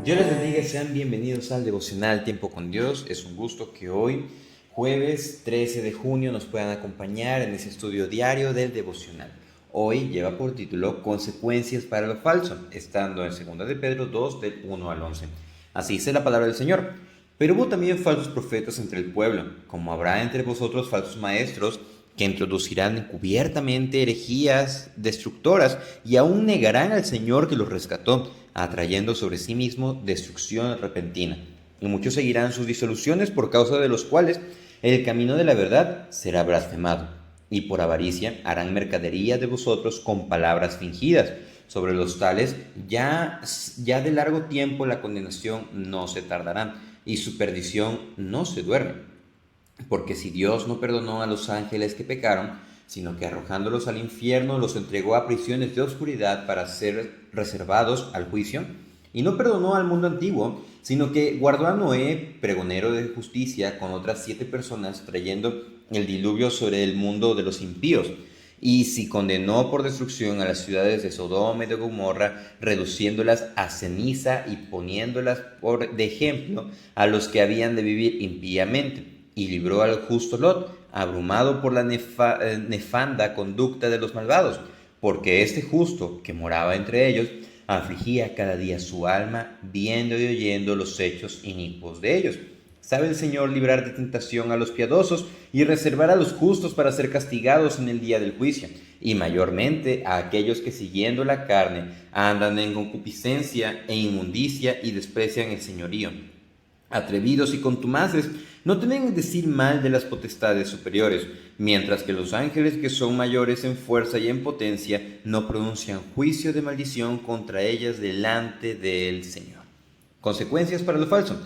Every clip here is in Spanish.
Dios les bendiga, sean bienvenidos al devocional Tiempo con Dios. Es un gusto que hoy, jueves 13 de junio, nos puedan acompañar en ese estudio diario del devocional. Hoy lleva por título Consecuencias para lo falso, estando en 2 de Pedro 2, del 1 al 11. Así dice la palabra del Señor. Pero hubo también falsos profetas entre el pueblo, como habrá entre vosotros falsos maestros, que introducirán encubiertamente herejías destructoras y aún negarán al Señor que los rescató, atrayendo sobre sí mismo destrucción repentina. Y muchos seguirán sus disoluciones, por causa de los cuales el camino de la verdad será blasfemado. Y por avaricia harán mercadería de vosotros con palabras fingidas. Sobre los tales ya de largo tiempo la condenación no se tardará, y su perdición no se duerme. Porque si Dios no perdonó a los ángeles que pecaron, sino que arrojándolos al infierno los entregó a prisiones de oscuridad para ser reservados al juicio, y no perdonó al mundo antiguo, sino que guardó a Noé, pregonero de justicia, con otras 7 personas, trayendo el diluvio sobre el mundo de los impíos. Y si condenó por destrucción a las ciudades de Sodoma y de Gomorra, reduciéndolas a ceniza y poniéndolas de ejemplo a los que habían de vivir impíamente. Y libró al justo Lot, abrumado por la nefanda conducta de los malvados, porque este justo, que moraba entre ellos, afligía cada día su alma, viendo y oyendo los hechos inicuos de ellos. ¿Sabe el Señor librar de tentación a los piadosos y reservar a los justos para ser castigados en el día del juicio? Y mayormente a aquellos que siguiendo la carne andan en concupiscencia e inmundicia y desprecian el señorío. Atrevidos y contumaces, no temen decir mal de las potestades superiores, mientras que los ángeles que son mayores en fuerza y en potencia no pronuncian juicio de maldición contra ellas delante del Señor. Consecuencias para lo falso.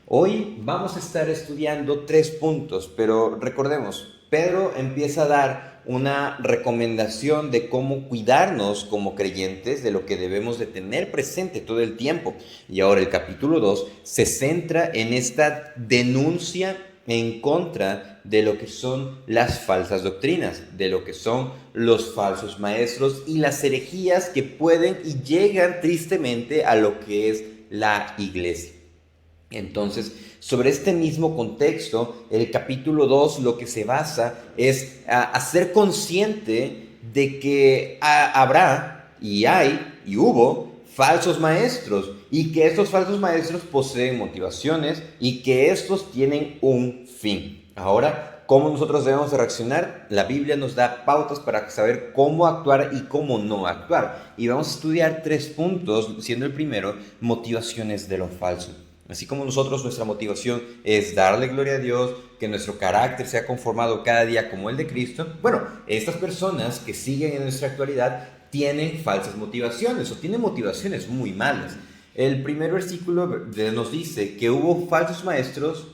Hoy vamos a estar estudiando 3 puntos, pero recordemos, Pedro empieza a dar una recomendación de cómo cuidarnos como creyentes, de lo que debemos de tener presente todo el tiempo. Y ahora el capítulo 2 se centra en esta denuncia en contra de lo que son las falsas doctrinas, de lo que son los falsos maestros y las herejías que pueden y llegan tristemente a lo que es la iglesia. Entonces, sobre este mismo contexto, el capítulo 2 lo que se basa es a ser consciente de que habrá y hay y hubo falsos maestros, y que estos falsos maestros poseen motivaciones y que estos tienen un fin. Ahora, ¿cómo nosotros debemos de reaccionar? La Biblia nos da pautas para saber cómo actuar y cómo no actuar. Y vamos a estudiar 3 puntos, siendo el primero, motivaciones de lo falso. Así como nosotros, nuestra motivación es darle gloria a Dios, que nuestro carácter sea conformado cada día como el de Cristo. Bueno, estas personas que siguen en nuestra actualidad tienen falsas motivaciones o tienen motivaciones muy malas. El primer versículo nos dice que hubo falsos maestros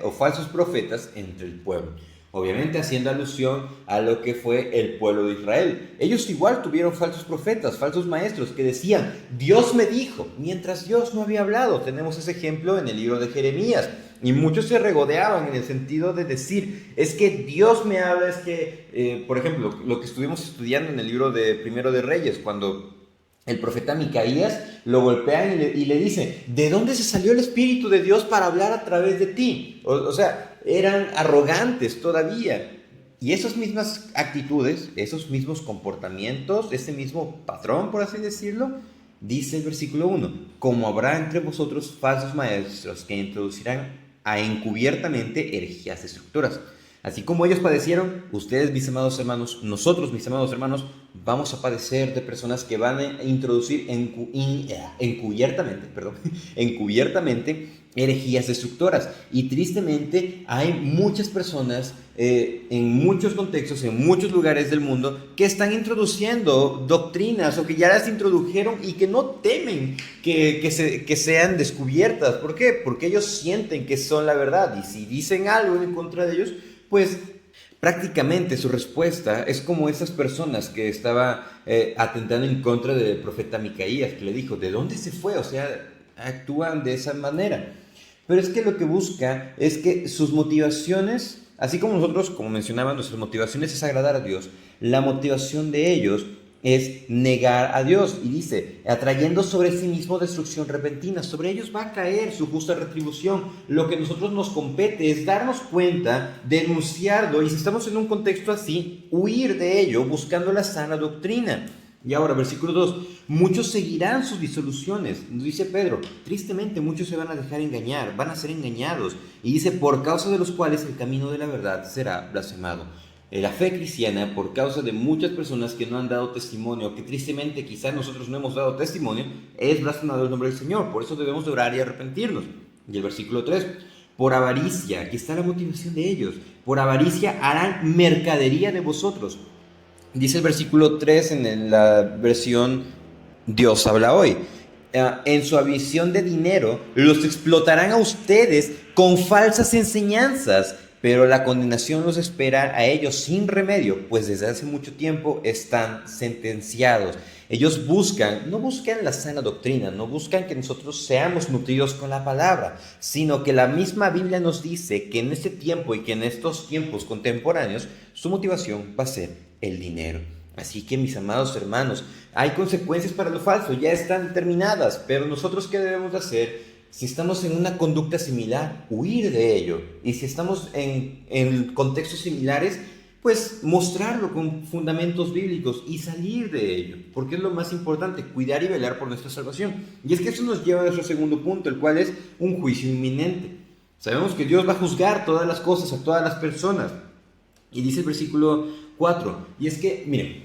o falsos profetas entre el pueblo. Obviamente haciendo alusión a lo que fue el pueblo de Israel. Ellos igual tuvieron falsos profetas, falsos maestros que decían, Dios me dijo, mientras Dios no había hablado. Tenemos ese ejemplo en el libro de Jeremías. Y muchos se regodeaban en el sentido de decir, es que Dios me habla, es que, por ejemplo, lo que estuvimos estudiando en el libro de Primero de Reyes, cuando el profeta Micaías lo golpean y le dicen, ¿de dónde se salió el Espíritu de Dios para hablar a través de ti? O sea, eran arrogantes todavía. Y esas mismas actitudes, esos mismos comportamientos, ese mismo patrón, por así decirlo, dice el versículo 1, como habrá entre vosotros falsos maestros que introducirán encubiertamente herejías destructoras. Así como ellos padecieron, ustedes, mis amados hermanos, nosotros, mis amados hermanos, vamos a padecer de personas que van a introducir encubiertamente herejías destructoras. Y tristemente hay muchas personas en muchos contextos, en muchos lugares del mundo, que están introduciendo doctrinas o que ya las introdujeron y que no temen que sean descubiertas. ¿Por qué? Porque ellos sienten que son la verdad, y si dicen algo en contra de ellos, pues prácticamente su respuesta es como esas personas que estaba atentando en contra del profeta Micaías, que le dijo, ¿de dónde se fue? O sea, actúan de esa manera. Pero es que lo que busca es que sus motivaciones, así como nosotros, como mencionaba, nuestras motivaciones es agradar a Dios, la motivación de ellos es negar a Dios. Y dice, atrayendo sobre sí mismo destrucción repentina. Sobre ellos va a caer su justa retribución. Lo que a nosotros nos compete es darnos cuenta, denunciarlo, y si estamos en un contexto así, huir de ello buscando la sana doctrina. Y ahora, versículo 2, muchos seguirán sus disoluciones. Nos dice Pedro, tristemente muchos se van a dejar engañar, van a ser engañados. Y dice, por causa de los cuales el camino de la verdad será blasfemado. La fe cristiana, por causa de muchas personas que no han dado testimonio, que tristemente quizás nosotros no hemos dado testimonio, es blasfemado el nombre del Señor. Por eso debemos de orar y arrepentirnos. Y el versículo 3, por avaricia, aquí está la motivación de ellos, por avaricia harán mercadería de vosotros. Dice el versículo 3 en la versión Dios habla hoy. En su ambición de dinero, los explotarán a ustedes con falsas enseñanzas, pero la condenación los espera a ellos sin remedio, pues desde hace mucho tiempo están sentenciados. Ellos no buscan la sana doctrina, no buscan que nosotros seamos nutridos con la palabra, sino que la misma Biblia nos dice que en este tiempo y que en estos tiempos contemporáneos, su motivación va a ser el dinero. Así que, mis amados hermanos, hay consecuencias para lo falso, ya están determinadas, pero nosotros, ¿qué debemos hacer? Si estamos en una conducta similar, huir de ello. Y si estamos en contextos similares, pues mostrarlo con fundamentos bíblicos y salir de ello, porque es lo más importante, cuidar y velar por nuestra salvación. Y es que eso nos lleva a nuestro segundo punto, el cual es un juicio inminente. Sabemos que Dios va a juzgar todas las cosas, a todas las personas. Y dice el versículo 4, y es que, miren,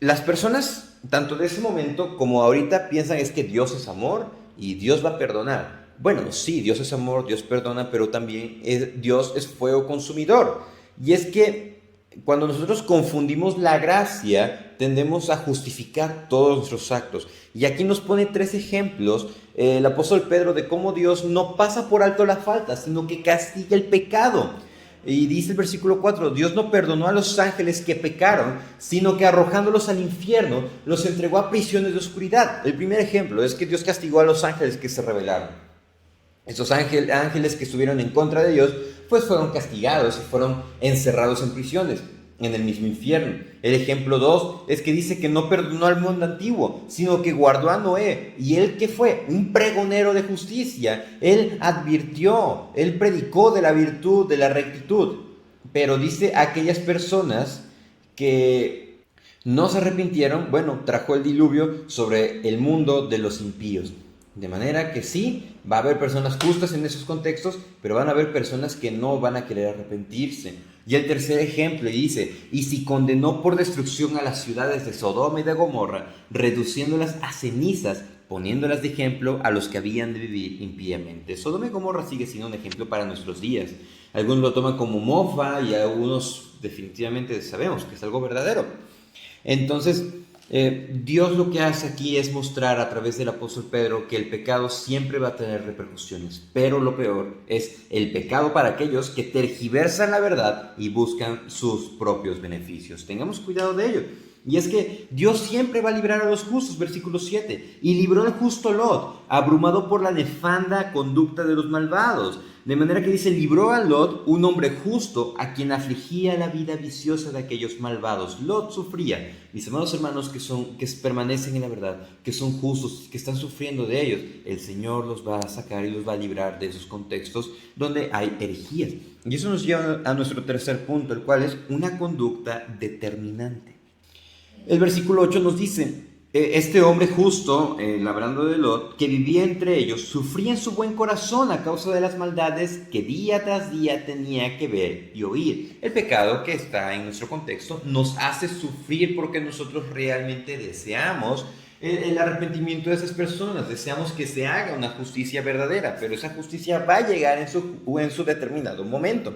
las personas, tanto de ese momento como ahorita, piensan es que Dios es amor y Dios va a perdonar. Bueno, sí, Dios es amor, Dios perdona, pero también Dios es fuego consumidor. Y es que cuando nosotros confundimos la gracia, tendemos a justificar todos nuestros actos. Y aquí nos pone 3 ejemplos, el apóstol Pedro, de cómo Dios no pasa por alto la falta, sino que castiga el pecado. Y dice el versículo 4, Dios no perdonó a los ángeles que pecaron, sino que arrojándolos al infierno, los entregó a prisiones de oscuridad. El primer ejemplo es que Dios castigó a los ángeles que se rebelaron. Esos ángeles que estuvieron en contra de Dios, pues fueron castigados y fueron encerrados en prisiones, en el mismo infierno. El ejemplo 2 es que dice que no perdonó al mundo antiguo, sino que guardó a Noé. ¿Y él qué fue? Un pregonero de justicia. Él advirtió, él predicó de la virtud, de la rectitud. Pero dice a aquellas personas que no se arrepintieron, bueno, trajo el diluvio sobre el mundo de los impíos. De manera que sí, va a haber personas justas en esos contextos, pero van a haber personas que no van a querer arrepentirse. Y el tercer ejemplo dice, y si condenó por destrucción a las ciudades de Sodoma y de Gomorra, reduciéndolas a cenizas, poniéndolas de ejemplo a los que habían de vivir impíamente. Sodoma y Gomorra sigue siendo un ejemplo para nuestros días. Algunos lo toman como mofa y algunos definitivamente sabemos que es algo verdadero. Entonces, Dios lo que hace aquí es mostrar a través del apóstol Pedro que el pecado siempre va a tener repercusiones, pero lo peor es el pecado para aquellos que tergiversan la verdad y buscan sus propios beneficios. Tengamos cuidado de ello. Y es que Dios siempre va a librar a los justos, versículo 7. Y libró al justo Lot, abrumado por la nefanda conducta de los malvados. De manera que dice, libró a Lot, un hombre justo, a quien afligía la vida viciosa de aquellos malvados. Lot sufría. Mis amados hermanos que permanecen en la verdad, que son justos, que están sufriendo de ellos, el Señor los va a sacar y los va a librar de esos contextos donde hay herejías. Y eso nos lleva a nuestro tercer punto, el cual es una conducta determinante. El versículo 8 nos dice, este hombre justo, hablando de Lot, que vivía entre ellos, sufría en su buen corazón a causa de las maldades que día tras día tenía que ver y oír. El pecado que está en nuestro contexto nos hace sufrir porque nosotros realmente deseamos el arrepentimiento de esas personas, deseamos que se haga una justicia verdadera, pero esa justicia va a llegar en su determinado momento.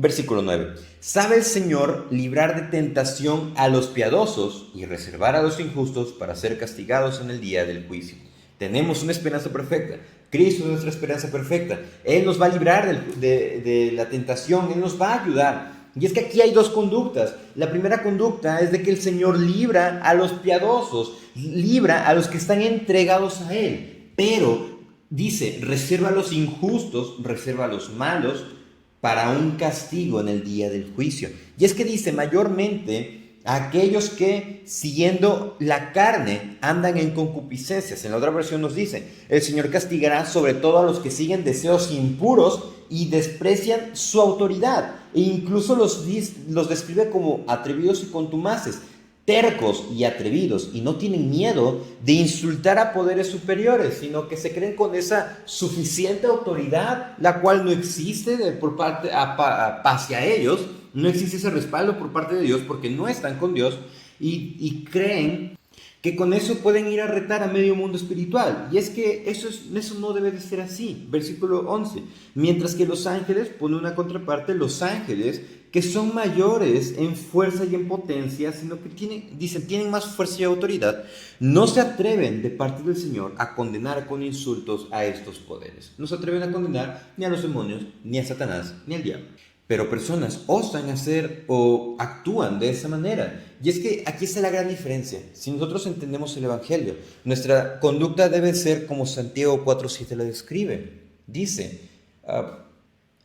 Versículo 9. Sabe el Señor librar de tentación a los piadosos y reservar a los injustos para ser castigados en el día del juicio. Tenemos una esperanza perfecta. Cristo es nuestra esperanza perfecta. Él nos va a librar de la tentación, Él nos va a ayudar. Y es que aquí hay 2 conductas. La primera conducta es de que el Señor libra a los piadosos, libra a los que están entregados a Él. Pero dice, reserva a los injustos, reserva a los malos, para un castigo en el día del juicio. Y es que dice, mayormente aquellos que siguiendo la carne andan en concupiscencias. En la otra versión nos dice, el Señor castigará sobre todo a los que siguen deseos impuros y desprecian su autoridad. E incluso los describe como atrevidos y contumaces, tercos y atrevidos, y no tienen miedo de insultar a poderes superiores, sino que se creen con esa suficiente autoridad, la cual no existe por parte hacia ellos. No existe ese respaldo por parte de Dios porque no están con Dios y creen que con eso pueden ir a retar a medio mundo espiritual. Y es que eso no debe de ser así. Versículo 11. Mientras que los ángeles, pone una contraparte, los ángeles que son mayores en fuerza y en potencia, sino que tienen más fuerza y autoridad, no se atreven de parte del Señor a condenar con insultos a estos poderes. No se atreven a condenar ni a los demonios, ni a Satanás, ni al diablo. Pero personas osan hacer o actúan de esa manera. Y es que aquí está la gran diferencia. Si nosotros entendemos el Evangelio, nuestra conducta debe ser como Santiago 4:7 la describe. Dice,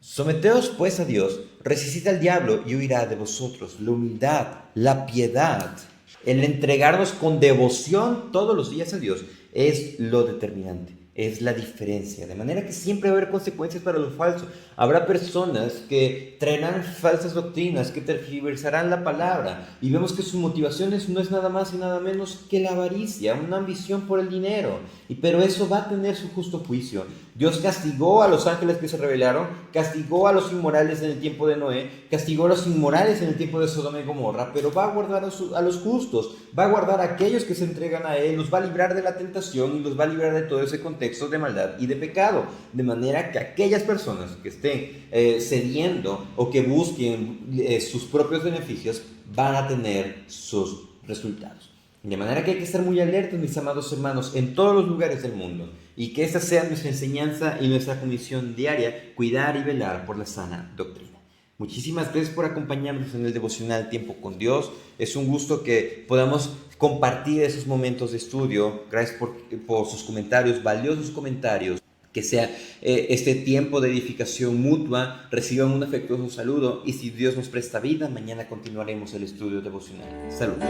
someteos pues a Dios, resistid al diablo y huirá de vosotros. La humildad, la piedad, el entregarnos con devoción todos los días a Dios es lo determinante. Es la diferencia, de manera que siempre va a haber consecuencias para lo falso. Habrá personas que traerán falsas doctrinas, que tergiversarán la palabra, y vemos que sus motivaciones no es nada más y nada menos que la avaricia, una ambición por el dinero, pero eso va a tener su justo juicio. Dios castigó a los ángeles que se rebelaron, castigó a los inmorales en el tiempo de Noé, castigó a los inmorales en el tiempo de Sodoma y Gomorra, pero va a guardar a los justos, va a guardar a aquellos que se entregan a Él, los va a librar de la tentación y los va a librar de todo ese contexto de maldad y de pecado, de manera que aquellas personas que estén cediendo o que busquen sus propios beneficios van a tener sus resultados. De manera que hay que estar muy alertas, mis amados hermanos, en todos los lugares del mundo, y que esta sea nuestra enseñanza y nuestra comisión diaria, cuidar y velar por la sana doctrina. Muchísimas gracias por acompañarnos en el devocional Tiempo con Dios. Es un gusto que podamos compartir esos momentos de estudio. Gracias por sus comentarios, valiosos comentarios. Que sea este tiempo de edificación mutua. Reciban un afectuoso saludo y si Dios nos presta vida, mañana continuaremos el estudio devocional. Saludos.